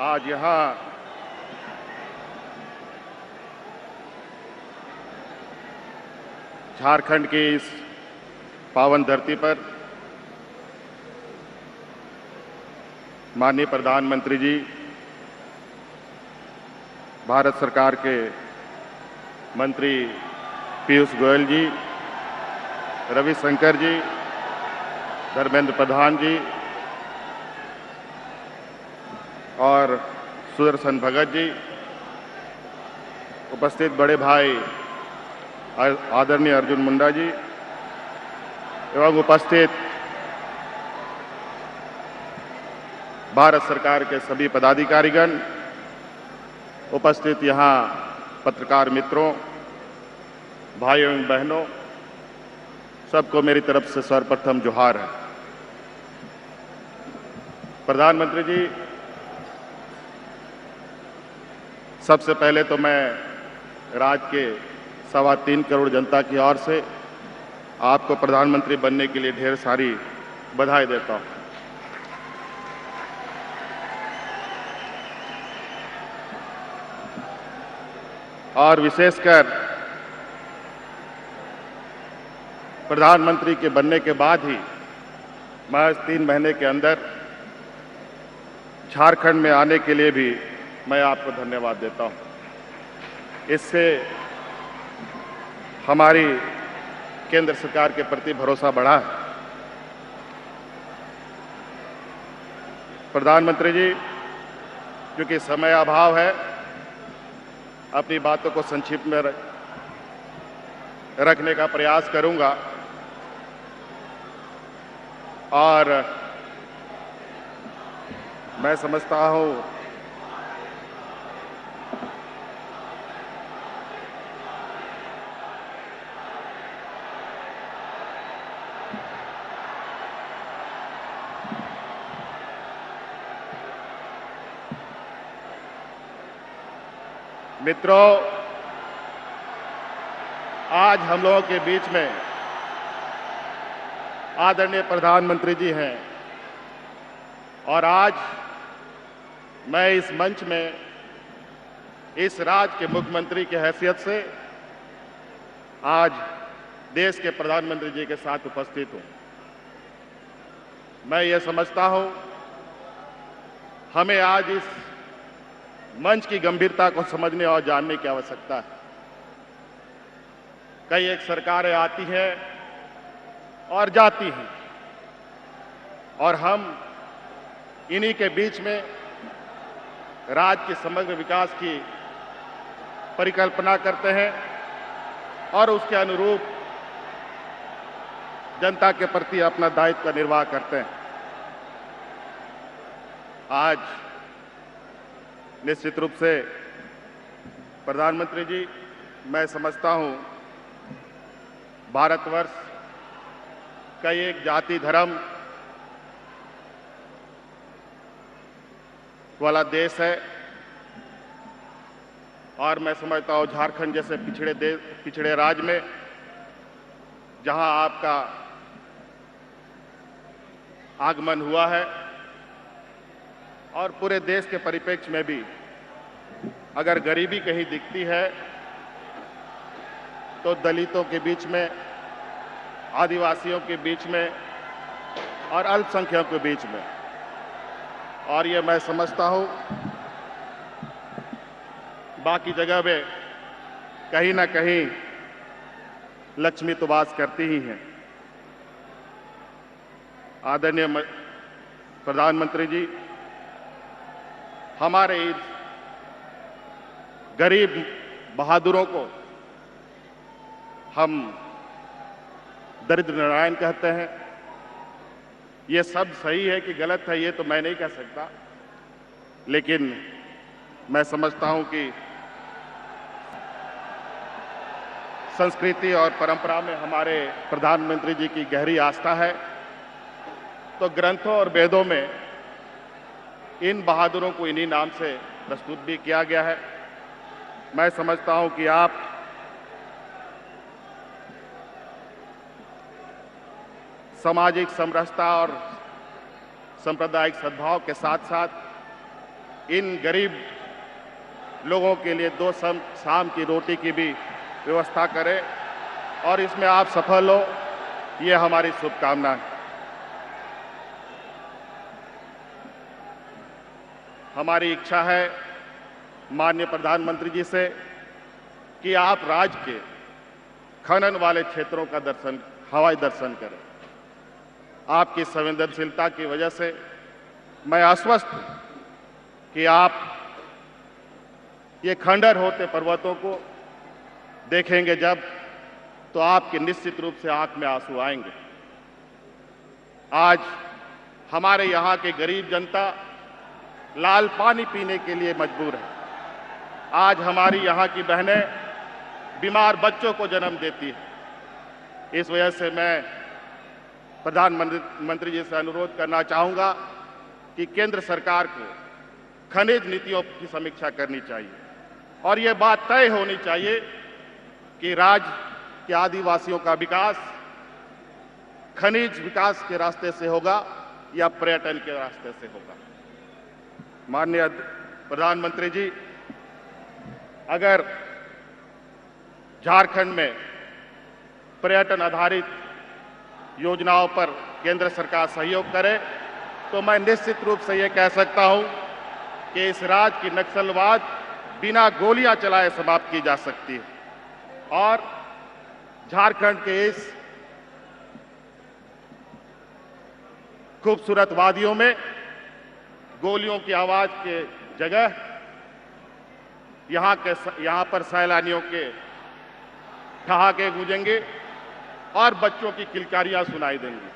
आज यहाँ झारखंड की इस पावन धरती पर माननीय प्रधानमंत्री जी, भारत सरकार के मंत्री पीयूष गोयल जी, रविशंकर जी, धर्मेंद्र प्रधान जी और सुदर्शन भगत जी, उपस्थित बड़े भाई आदरणीय अर्जुन मुंडा जी एवं उपस्थित भारत सरकार के सभी पदाधिकारीगण, उपस्थित यहाँ पत्रकार मित्रों, भाइयों एवं बहनों, सबको मेरी तरफ से सर्वप्रथम जोहार है। प्रधानमंत्री जी, सबसे पहले तो मैं राज्य के 3.25 करोड़ जनता की ओर से आपको प्रधानमंत्री बनने के लिए ढेर सारी बधाई देता हूं। और विशेषकर प्रधानमंत्री के बनने के बाद ही महज 3 महीने के अंदर झारखंड में आने के लिए भी मैं आपको धन्यवाद देता हूं। इससे हमारी केंद्र सरकार के प्रति भरोसा बढ़ा है। प्रधानमंत्री जी, क्योंकि समय अभाव है, अपनी बातों को संक्षिप्त में रखने का प्रयास करूंगा और मैं समझता हूं मित्रों, आज हम लोगों के बीच में आदरणीय प्रधानमंत्री जी हैं और आज मैं इस मंच में इस राज्य के मुख्यमंत्री की हैसियत से आज देश के प्रधानमंत्री जी के साथ उपस्थित हूं। मैं ये समझता हूं हमें आज इस मंच की गंभीरता को समझने और जानने की आवश्यकता है। कई एक सरकारें आती हैं और जाती हैं और हम इन्हीं के बीच में राज्य के समग्र विकास की परिकल्पना करते हैं और उसके अनुरूप जनता के प्रति अपना दायित्व का निर्वाह करते हैं। आज निश्चित रूप से प्रधानमंत्री जी, मैं समझता हूं भारतवर्ष कई एक जाति धर्म वाला देश है और मैं समझता हूं झारखंड जैसे पिछड़े राज्य में जहां आपका आगमन हुआ है और पूरे देश के परिप्रेक्ष्य में भी अगर गरीबी कहीं दिखती है तो दलितों के बीच में, आदिवासियों के बीच में और अल्पसंख्यकों के बीच में। और ये मैं समझता हूं बाकी जगह में कहीं ना कहीं लक्ष्मी तो वास करती ही हैं। आदरणीय प्रधानमंत्री जी, हमारे इस गरीब बहादुरों को हम दरिद्र नारायण कहते हैं। ये सब सही है कि गलत है, ये तो मैं नहीं कह सकता, लेकिन मैं समझता हूं कि संस्कृति और परंपरा में हमारे प्रधानमंत्री जी की गहरी आस्था है। तो ग्रंथों और वेदों में इन बहादुरों को इन्हीं नाम से प्रस्तुत भी किया गया है। मैं समझता हूं कि आप सामाजिक समरसता और सांप्रदायिक सद्भाव के साथ साथ इन गरीब लोगों के लिए 2 शाम की रोटी की भी व्यवस्था करें और इसमें आप सफल हो, ये हमारी शुभकामना है। हमारी इच्छा है माननीय प्रधानमंत्री जी से कि आप राज्य के खनन वाले क्षेत्रों का हवाई दर्शन करें। आपकी संवेदनशीलता की वजह से मैं आश्वस्त हूं कि आप ये खंडहर होते पर्वतों को देखेंगे जब, तो आपके निश्चित रूप से आंख में आंसू आएंगे। आज हमारे यहाँ के गरीब जनता लाल पानी पीने के लिए मजबूर है। आज हमारी यहाँ की बहनें बीमार बच्चों को जन्म देती है। इस वजह से मैं प्रधानमंत्री जी से अनुरोध करना चाहूंगा कि केंद्र सरकार को खनिज नीतियों की समीक्षा करनी चाहिए और ये बात तय होनी चाहिए कि राज्य के आदिवासियों का विकास खनिज विकास के रास्ते से होगा या पर्यटन के रास्ते से होगा। माननीय प्रधानमंत्री जी, अगर झारखंड में पर्यटन आधारित योजनाओं पर केंद्र सरकार सहयोग करे तो मैं निश्चित रूप से ये कह सकता हूं कि इस राज्य की नक्सलवाद बिना गोलियां चलाए समाप्त की जा सकती है और झारखंड के इस खूबसूरत वादियों में गोलियों की आवाज के जगह यहां पर सैलानियों के ठहाके गूंजेंगे और बच्चों की किलकारियां सुनाई देंगी।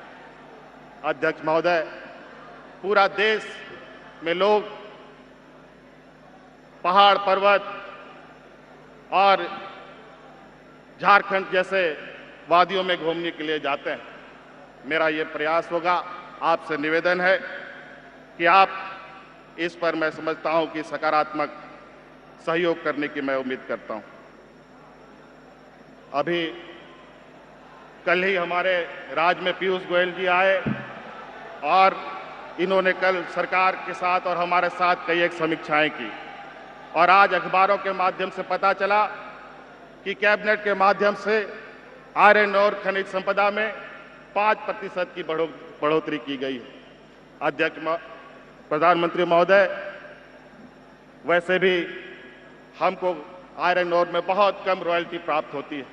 अध्यक्ष महोदय, पूरा देश में लोग पहाड़ पर्वत और झारखंड जैसे वादियों में घूमने के लिए जाते हैं। मेरा ये प्रयास होगा, आपसे निवेदन है कि आप इस पर, मैं समझता हूं कि सकारात्मक सहयोग करने की मैं उम्मीद करता हूं। अभी कल ही हमारे राज्य में पीयूष गोयल जी आए और इन्होंने कल सरकार के साथ और हमारे साथ कई एक समीक्षाएं की और आज अखबारों के माध्यम से पता चला कि कैबिनेट के माध्यम से आयरन और खनिज संपदा में 5% की बढ़ोतरी की गई है। अध्यक्ष प्रधानमंत्री महोदय, वैसे भी हमको आयरन ओर में बहुत कम रॉयल्टी प्राप्त होती है।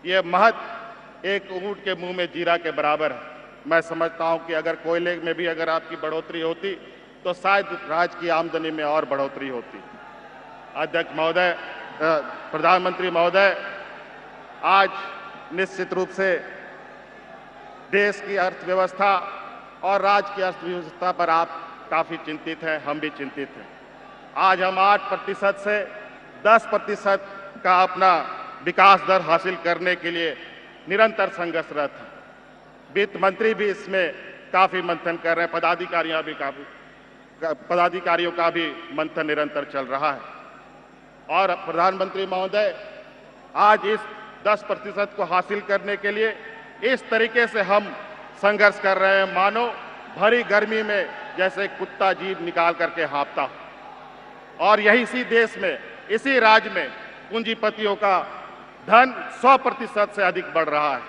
ये महज एक ऊंट के मुंह में जीरा के बराबर है। मैं समझता हूं कि अगर कोयले में भी अगर आपकी बढ़ोतरी होती तो शायद राज्य की आमदनी में और बढ़ोतरी होती। अध्यक्ष महोदय, प्रधानमंत्री महोदय, आज निश्चित रूप से देश की अर्थव्यवस्था और राज्य की अर्थव्यवस्था पर आप काफी चिंतित हैं, हम भी चिंतित हैं। आज हम 8% से 10% का अपना विकास दर हासिल करने के लिए निरंतर संघर्षरत हैं। वित्त मंत्री भी इसमें काफी मंथन कर रहे हैं, पदाधिकारियों का भी मंथन निरंतर चल रहा है। और प्रधानमंत्री महोदय, आज इस 10% को हासिल करने के लिए इस तरीके से हम संघर्ष कर रहे हैं मानो भरी गर्मी में जैसे कुत्ता जीभ निकाल करके हाँफता हो। और यही इसी देश में, इसी राज्य में पूंजीपतियों का धन 100% से अधिक बढ़ रहा है।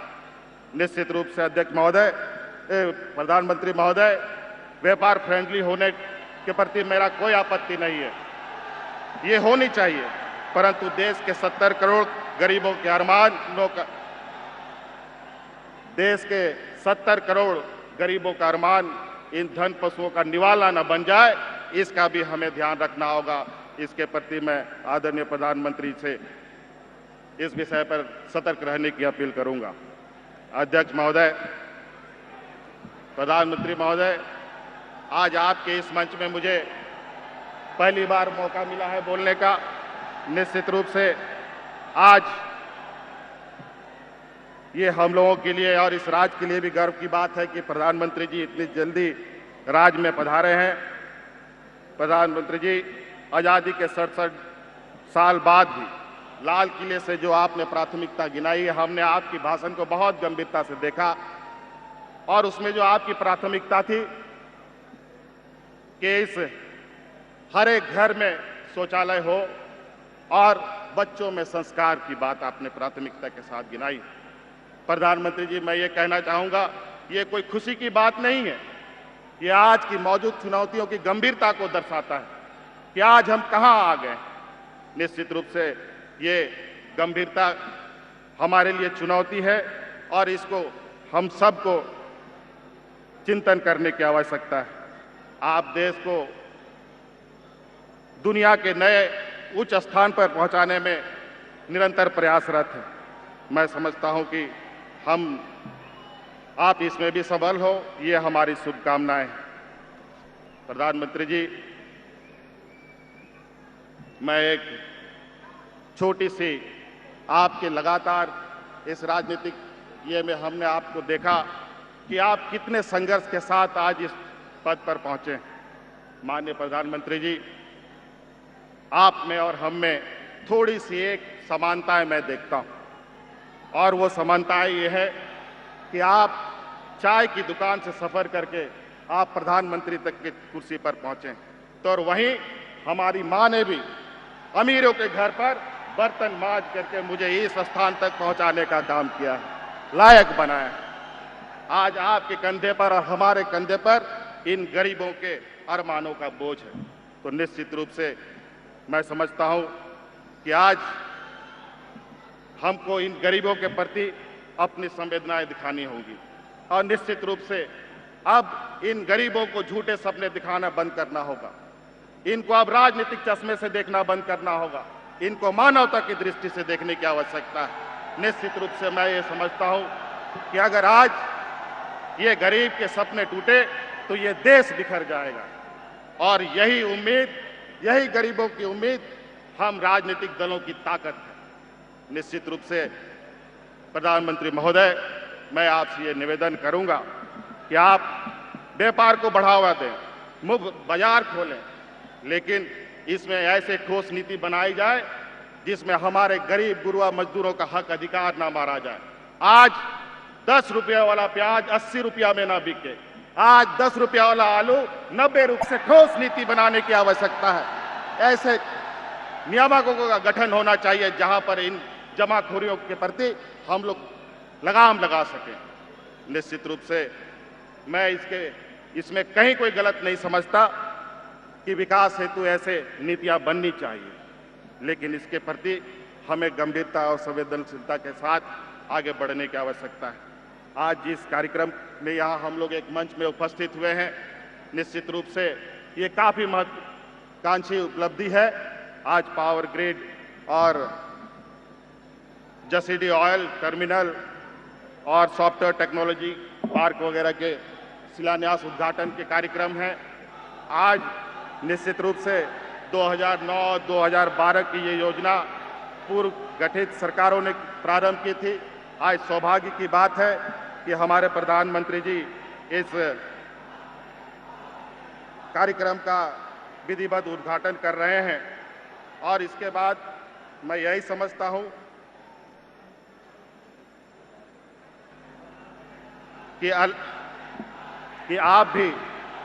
निश्चित रूप से अध्यक्ष महोदय, प्रधानमंत्री महोदय, व्यापार फ्रेंडली होने के प्रति मेरा कोई आपत्ति नहीं है, ये होनी चाहिए, परंतु देश के 70 करोड़ गरीबों के अरमानों का, देश के 70 करोड़ गरीबों का अरमान इन धन पशुओं का निवाला न बन जाए, इसका भी हमें ध्यान रखना होगा। इसके प्रति मैं आदरणीय प्रधानमंत्री से इस विषय पर सतर्क रहने की अपील करूंगा। अध्यक्ष महोदय, प्रधानमंत्री महोदय, आज आपके इस मंच में मुझे पहली बार मौका मिला है बोलने का। निश्चित रूप से आज ये हम लोगों के लिए और इस राज्य के लिए भी गर्व की बात है कि प्रधानमंत्री जी इतनी जल्दी राज्य में पधारे हैं। प्रधानमंत्री जी, आज़ादी के 67 साल बाद भी लाल किले से जो आपने प्राथमिकता गिनाई है, हमने आपकी भाषण को बहुत गंभीरता से देखा और उसमें जो आपकी प्राथमिकता थी कि इस हर एक घर में शौचालय हो और बच्चों में संस्कार की बात आपने प्राथमिकता के साथ गिनाई। प्रधानमंत्री जी, मैं ये कहना चाहूंगा, ये कोई खुशी की बात नहीं है। ये आज की मौजूद चुनौतियों की गंभीरता को दर्शाता है कि आज हम कहां आ गए। निश्चित रूप से ये गंभीरता हमारे लिए चुनौती है और इसको हम सबको चिंतन करने की आवश्यकता है। आप देश को दुनिया के नए उच्च स्थान पर पहुंचाने में निरंतर प्रयासरत हैं। मैं समझता हूं कि आप इसमें भी सफल हो, ये हमारी शुभकामनाएं हैं। प्रधानमंत्री जी, मैं एक छोटी सी आपके लगातार इस राजनीतिक ये में हमने आपको देखा कि आप कितने संघर्ष के साथ आज इस पद पर पहुंचे। माननीय प्रधानमंत्री जी, आप में और हम में थोड़ी सी एक समानताएं मैं देखता हूं और वो समानताएं ये है कि आप चाय की दुकान से सफर करके आप प्रधानमंत्री तक की कुर्सी पर पहुंचे, तो और वहीं हमारी मां ने भी अमीरों के घर पर बर्तन मांज करके मुझे इस स्थान तक पहुंचाने का काम किया है, लायक बनाया है। आज आपके कंधे पर और हमारे कंधे पर इन गरीबों के अरमानों का बोझ है। तो निश्चित रूप से मैं समझता हूं कि आज हमको इन गरीबों के प्रति अपनी संवेदनाएं दिखानी होगी और निश्चित रूप से अब इन गरीबों को झूठे सपने दिखाना बंद करना होगा। इनको अब राजनीतिक चश्मे से देखना बंद करना होगा। इनको मानवता की दृष्टि से देखने की आवश्यकता है। निश्चित रूप से मैं ये समझता हूं कि अगर आज ये गरीब के सपने टूटे तो ये देश बिखर जाएगा और यही उम्मीद, यही गरीबों की उम्मीद हम राजनीतिक दलों की ताकत है। निश्चित रूप से प्रधानमंत्री महोदय, मैं आपसे ये निवेदन करूंगा कि आप व्यापार को बढ़ावा दें, मुफ्त बाजार खोलें, लेकिन इसमें ऐसे ठोस नीति बनाई जाए जिसमें हमारे गरीब गुरुआ मजदूरों का हक अधिकार ना मारा जाए। आज 10 रुपये वाला प्याज 80 रुपया में ना बिके, आज 10 रुपया वाला आलू 90 रुपये से ठोस नीति बनाने की आवश्यकता है। ऐसे नियामकों का गठन होना चाहिए जहां पर इन जमाखोरियों के प्रति हम लोग लगाम लगा सकें। निश्चित रूप से मैं इसमें कहीं कोई गलत नहीं समझता कि विकास हेतु ऐसे नीतियां बननी चाहिए, लेकिन इसके प्रति हमें गंभीरता और संवेदनशीलता के साथ आगे बढ़ने की आवश्यकता है। आज जिस कार्यक्रम में यहाँ हम लोग एक मंच में उपस्थित हुए हैं, निश्चित रूप से ये काफी महत्वाकांक्षी उपलब्धि है। आज पावर ग्रिड और जसीडी ऑयल टर्मिनल और सॉफ्टवेयर टेक्नोलॉजी पार्क वगैरह के शिलान्यास उद्घाटन के कार्यक्रम हैं। आज निश्चित रूप से 2009-2012 की ये योजना पूर्व गठित सरकारों ने प्रारंभ की थी। आज सौभाग्य की बात है कि हमारे प्रधानमंत्री जी इस कार्यक्रम का विधिवत उद्घाटन कर रहे हैं और इसके बाद मैं यही समझता हूं कि आप भी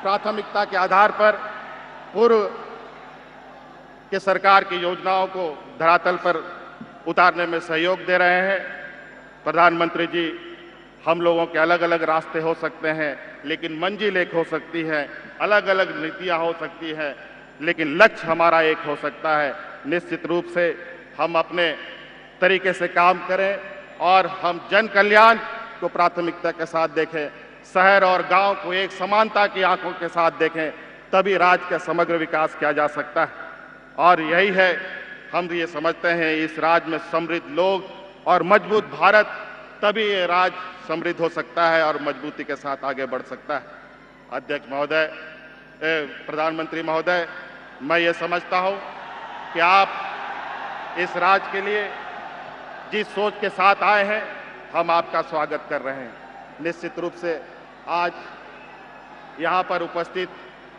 प्राथमिकता के आधार पर पूर्व के सरकार की योजनाओं को धरातल पर उतारने में सहयोग दे रहे हैं। प्रधानमंत्री जी, हम लोगों के अलग अलग रास्ते हो सकते हैं, लेकिन मंजिल एक हो सकती है, अलग अलग नीतियां हो सकती हैं, लेकिन लक्ष्य हमारा एक हो सकता है। निश्चित रूप से हम अपने तरीके से काम करें और हम जन कल्याण को प्राथमिकता के साथ देखें, शहर और गांव को एक समानता की आंखों के साथ देखें, तभी राज्य का समग्र विकास किया जा सकता है। और यही है, हम ये समझते हैं, इस राज्य में समृद्ध लोग और मजबूत भारत, तभी ये राज्य समृद्ध हो सकता है और मजबूती के साथ आगे बढ़ सकता है। अध्यक्ष महोदय, प्रधानमंत्री महोदय, मैं ये समझता हूं कि आप इस राज्य के लिए जिस सोच के साथ आए हैं, हम आपका स्वागत कर रहे हैं। निश्चित रूप से आज यहाँ पर उपस्थित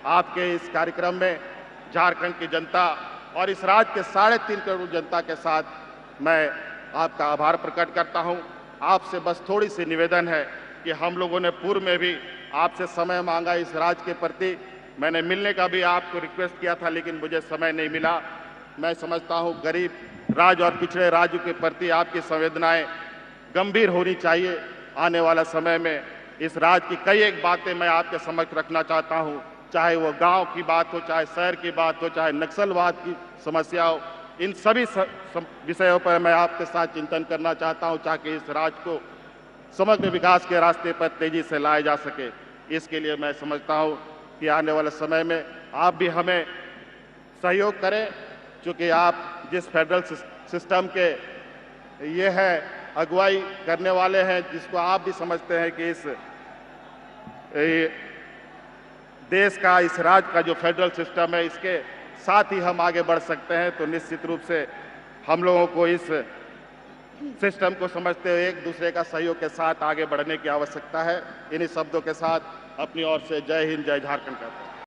आपके इस कार्यक्रम में झारखंड की जनता और इस राज्य के 3.5 करोड़ जनता के साथ मैं आपका आभार प्रकट करता हूं। आपसे बस थोड़ी सी निवेदन है कि हम लोगों ने पूर्व में भी आपसे समय मांगा इस राज्य के प्रति, मैंने मिलने का भी आपको रिक्वेस्ट किया था, लेकिन मुझे समय नहीं मिला। मैं समझता हूं गरीब राज्य और पिछड़े राज्यों के प्रति आपकी संवेदनाएं गंभीर होनी चाहिए। आने वाला समय में इस राज्य की कई एक बातें मैं आपके समक्ष रखना चाहता हूं, चाहे वो गांव की बात हो, चाहे शहर की बात हो, चाहे नक्सलवाद की समस्या हो। इन सभी विषयों पर मैं आपके साथ चिंतन करना चाहता हूं, ताकि इस राज्य को समग्र विकास के रास्ते पर तेजी से लाया जा सके। इसके लिए मैं समझता हूं कि आने वाले समय में आप भी हमें सहयोग करें, क्योंकि आप जिस फेडरल सिस्टम के ये है अगुवाई करने वाले हैं, जिसको आप भी समझते हैं कि इस देश का, इस राज्य का जो फेडरल सिस्टम है, इसके साथ ही हम आगे बढ़ सकते हैं। तो निश्चित रूप से हम लोगों को इस सिस्टम को समझते हुए एक दूसरे का सहयोग के साथ आगे बढ़ने की आवश्यकता है। इन्हीं शब्दों के साथ अपनी ओर से जय हिंद, जय झारखंड कहता हूं।